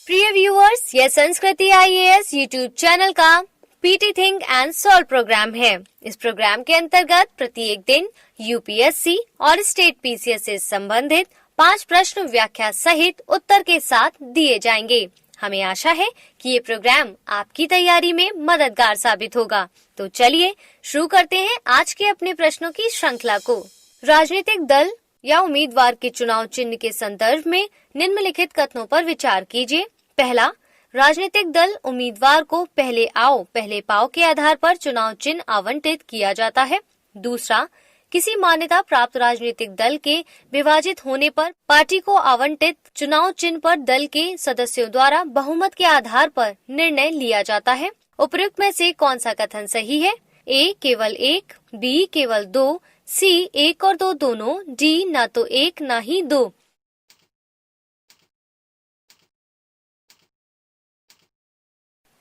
प्रिय व्यूअर्स, यह Sanskriti IAS YouTube channel का PT think and solve program है। इस प्रोग्राम के अंतर्गत प्रत्येक दिन यूपीएससी और स्टेट पीसीएस से संबंधित 5 प्रश्न व्याख्या सहित उत्तर के साथ दिए जाएंगे। हमें आशा है कि ये प्रोग्राम आपकी तैयारी में मददगार साबित होगा। तो चलिए शुरू करते हैं आज के अपने प्रश्नों की श्रृंखला को। राजनीतिक दल या उम्मीदवार के चुनाव चिन्ह के संदर्भ में निम्नलिखित कथनों पर विचार कीजिए। पहला, राजनीतिक दल उम्मीदवार को पहले आओ पहले पाओ के आधार पर चुनाव चिन्ह आवंटित किया जाता है। दूसरा, किसी मान्यता प्राप्त राजनीतिक दल के विभाजित होने पर पार्टी को आवंटित चुनाव चिन्ह पर दल के सदस्यों द्वारा बहुमत के आधार पर निर्णय लिया जाता है। उपयुक्त में से कौन सा कथन सही है? ए केवल 1, बी केवल 2, सी 1 और 2 दोनों, डी ना तो 1 ना ही 2।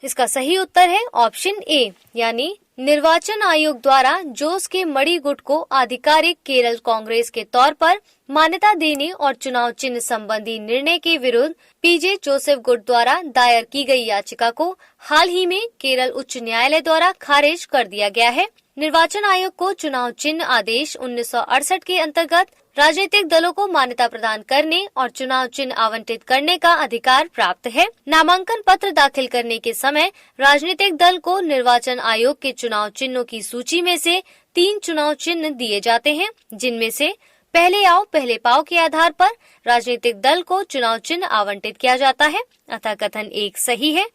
इसका सही उत्तर है ऑप्शन ए, यानी निर्वाचन आयोग द्वारा जोस के मणि गुट को आधिकारिक केरल कांग्रेस के तौर पर मान्यता देने और चुनाव चिन्ह संबंधी निर्णय के विरुद्ध पीजे जोसेफ गुट द्वारा दायर की गई याचिका को हाल ही में केरल उच्च न्यायालय द्वारा खारिज कर दिया गया है। निर्वाचन आयोग को चुनाव चिन्ह आदेश 1968 के अंतर्गत राजनीतिक दलों को मान्यता प्रदान करने और चुनाव चिन्ह आवंटित करने का अधिकार प्राप्त है। नामांकन पत्र दाखिल करने के समय राजनीतिक दल को निर्वाचन आयोग के चुनाव चिन्हों की सूची में से 3 चुनाव चिन्ह दिए जाते हैं, जिनमें से पहले आओ पहले पाओ के आधार पर राजनीतिक दल को चुनाव चिन्ह आवंटित किया जाता है। अतः कथन 1 सही है।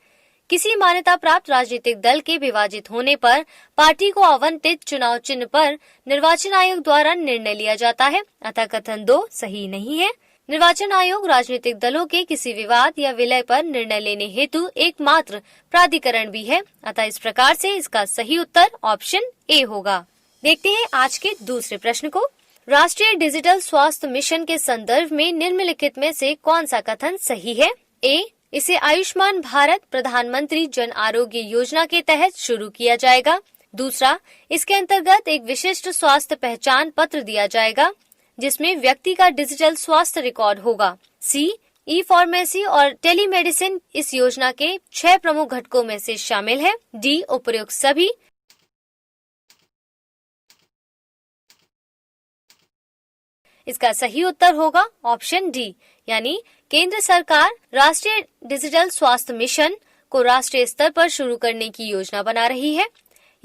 किसी मान्यता प्राप्त राजनीतिक दल के विभाजित होने पर पार्टी को आवंटित चुनाव चिन्ह पर निर्वाचन आयोग द्वारा निर्णय लिया जाता है। अतः कथन 2 सही नहीं है। निर्वाचन आयोग राजनीतिक दलों के किसी विवाद या विलय पर निर्णय लेने हेतु एकमात्र प्राधिकरण भी है। अतः इस प्रकार से इसका सही उत्तर ऑप्शन ए होगा। देखते हैं आज के दूसरे प्रश्न को। राष्ट्रीय डिजिटल स्वास्थ्य मिशन के संदर्भ में निम्नलिखित में से कौन सा कथन सही है? ए, इसे आयुष्मान भारत प्रधानमंत्री जन आरोग्य योजना के तहत शुरू किया जाएगा। दूसरा, इसके अंतर्गत एक विशिष्ट स्वास्थ्य पहचान पत्र दिया जाएगा जिसमें व्यक्ति का डिजिटल स्वास्थ्य रिकॉर्ड होगा। सी, ई फार्मेसी और टेलीमेडिसिन इस योजना के 6 प्रमुख घटकों में से शामिल है। डी, उपयुक्त सभी। इसका सही उत्तर होगा ऑप्शन डी, यानी केंद्र सरकार राष्ट्रीय डिजिटल स्वास्थ्य मिशन को राष्ट्रीय स्तर पर शुरू करने की योजना बना रही है।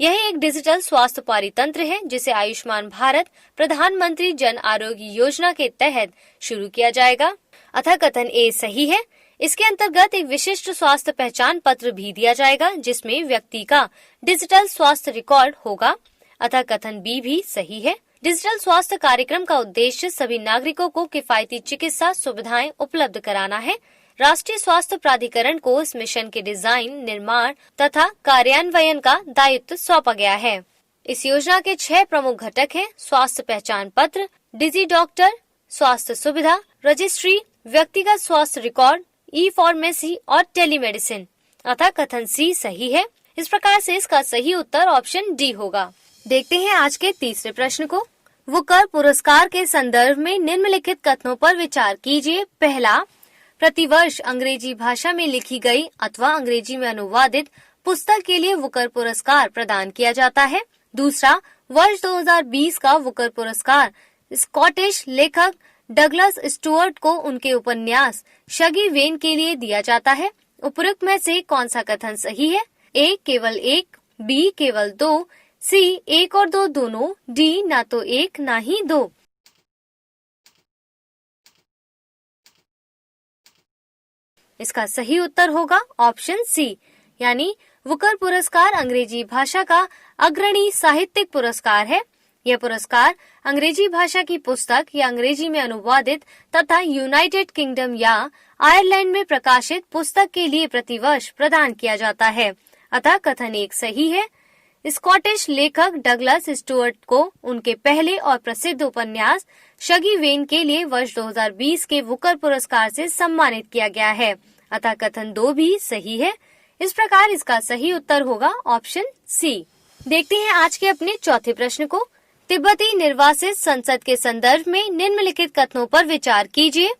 यह एक डिजिटल स्वास्थ्य पारितंत्र है जिसे आयुष्मान भारत प्रधानमंत्री जन आरोग्य योजना के तहत शुरू किया जाएगा। अतः कथन ए सही है। इसके अंतर्गत एक विशिष्ट स्वास्थ्य पहचान पत्र भी दिया जाएगा जिसमें व्यक्ति का डिजिटल स्वास्थ्य रिकॉर्ड होगा। अतः कथन बी भी सही है। डिजिटल स्वास्थ्य कार्यक्रम का उद्देश्य सभी नागरिकों को किफायती चिकित्सा सुविधाएं उपलब्ध कराना है। राष्ट्रीय स्वास्थ्य प्राधिकरण को इस मिशन के डिजाइन, निर्माण तथा कार्यान्वयन का दायित्व सौंपा गया है। इस योजना के 6 प्रमुख घटक हैं: स्वास्थ्य पहचान पत्र, डिजी डॉक्टर, स्वास्थ्य सुविधा, रजिस्ट्री, व्यक्तिगत स्वास्थ्य रिकॉर्ड, ई फार्मेसी और टेलीमेडिसिन। अतः कथन सी सही है। इस प्रकार से इसका सही उत्तर ऑप्शन डी होगा। देखते हैं आज के तीसरे प्रश्न को। बुकर पुरस्कार के संदर्भ में निम्नलिखित कथनों पर विचार कीजिए। पहला, प्रतिवर्ष अंग्रेजी भाषा में लिखी गई अथवा अंग्रेजी में अनुवादित पुस्तक के लिए बुकर पुरस्कार प्रदान किया जाता है। दूसरा, वर्ष 2020 का बुकर पुरस्कार स्कॉटिश लेखक डगलस स्टुअर्ट को उनके उपन्यास शगी वेन के लिए दिया जाता है। उपयुक्त में से कौन सा कथन सही है? ए केवल 1, बी केवल 2, सी 1 और 2 दोनों, डी ना तो 1 ना ही 2। इसका सही उत्तर होगा ऑप्शन सी, यानी बुकर पुरस्कार अंग्रेजी भाषा का अग्रणी साहित्यिक पुरस्कार है। यह पुरस्कार अंग्रेजी भाषा की पुस्तक या अंग्रेजी में अनुवादित तथा यूनाइटेड किंगडम या आयरलैंड में प्रकाशित पुस्तक के लिए प्रतिवर्ष प्रदान किया जाता है। अतः कथन 1 सही है। स्कॉटिश लेखक डगलस स्टुअर्ट को उनके पहले और प्रसिद्ध उपन्यास शगी वेन के लिए वर्ष 2020 के बुकर पुरस्कार से सम्मानित किया गया है। अतः कथन 2 भी सही है। इस प्रकार इसका सही उत्तर होगा ऑप्शन सी। देखते हैं आज के अपने चौथे प्रश्न को। तिब्बती निर्वासित संसद के संदर्भ में निम्नलिखित कथनों पर विचार कीजिए।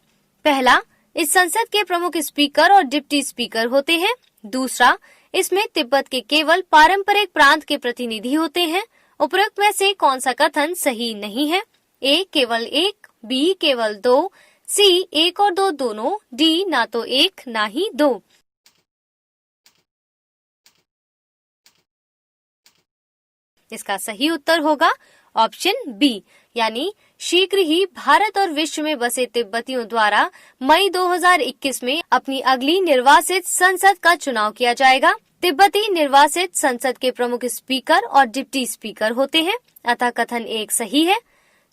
पहला, इस संसद के प्रमुख स्पीकर और डिप्टी स्पीकर होते हैं। दूसरा, इसमें तिब्बत के केवल पारंपरिक प्रांत के प्रतिनिधि होते हैं। उपरोक्त में से कौन सा कथन सही नहीं है? ए केवल एक, बी केवल दो, सी एक और दो दोनों, डी ना तो एक ना ही दो। इसका सही उत्तर होगा ऑप्शन बी, यानी शीघ्र ही भारत और विश्व में बसे तिब्बतियों द्वारा मई 2021 में अपनी अगली निर्वासित संसद का चुनाव किया जाएगा। तिब्बती निर्वासित संसद के प्रमुख स्पीकर और डिप्टी स्पीकर होते हैं, अतः कथन एक सही है।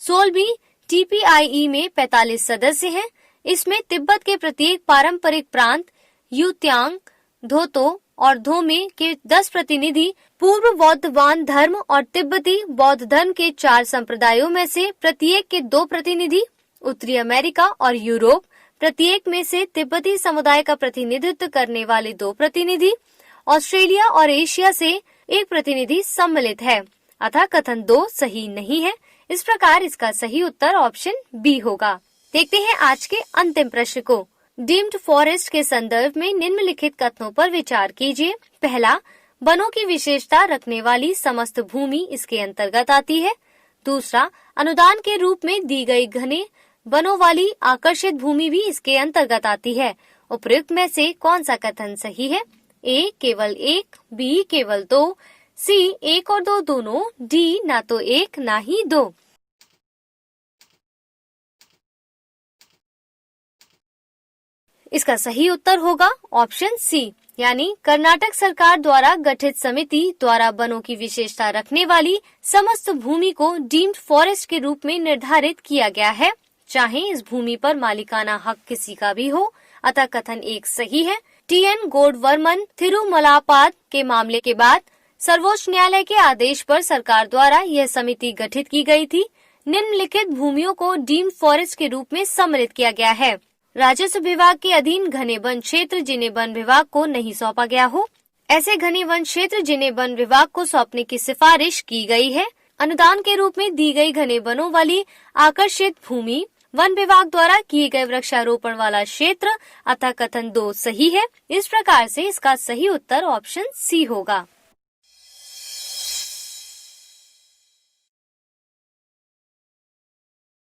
16वीं TPIE में 45 सदस्य हैं। इसमें तिब्बत के प्रत्येक पारंपरिक प्रांत युत्यांग, धोतो और धोमे के 10 प्रतिनिधि, पूर्व बौद्धवान धर्म और तिब्बती बौद्ध धर्म के 4 संप्रदायों में से प्रत्येक के 2 प्रतिनिधि, उत्तरी अमेरिका और यूरोप प्रत्येक में से तिब्बती समुदाय का प्रतिनिधित्व करने वाले 2 प्रतिनिधि, ऑस्ट्रेलिया और एशिया से 1 प्रतिनिधि सम्मिलित है, अतः कथन 2 सही नहीं है। इस प्रकार इसका सही उत्तर ऑप्शन बी होगा। देखते हैं आज के अंतिम प्रश्न को। डीम्ड फॉरेस्ट के संदर्भ में निम्नलिखित कथनों पर विचार कीजिए। पहला, वनों की विशेषता रखने वाली समस्त भूमि इसके अंतर्गत आती है। दूसरा, अनुदान के रूप में दी गई घने वनों वाली आकर्षित भूमि भी इसके अंतर्गत आती है। उपयुक्त में से कौन सा कथन सही है? ए केवल एक, बी केवल दो, सी एक और दो दोनों, डी ना तो एक ना ही दो। इसका सही उत्तर होगा ऑप्शन सी, यानी कर्नाटक सरकार द्वारा गठित समिति द्वारा वनों की विशेषता रखने वाली समस्त भूमि को डीम्ड फॉरेस्ट के रूप में निर्धारित किया गया है, चाहे इस भूमि पर मालिकाना हक किसी का भी हो, अतः कथन एक सही है। TN गोडवर्मन थिरुमलापाद के मामले के बाद सर्वोच्च न्यायालय के आदेश पर सरकार द्वारा यह समिति गठित की गई थी। निम्नलिखित भूमियों को डीम्ड फॉरेस्ट के रूप में सम्मिलित किया गया है। राजस्व विभाग के अधीन घने वन क्षेत्र जिन्हें वन विभाग को नहीं सौंपा गया हो, ऐसे घने वन क्षेत्र जिन्हें वन विभाग को सौंपने की सिफारिश की गई है। अनुदान के रूप में दी गई घने वनों वाली आकर्षित भूमि, वन विभाग द्वारा किए गए वृक्षारोपण वाला क्षेत्र, अतः कथन 2 सही है। इस प्रकार से इसका सही उत्तर ऑप्शन सी होगा।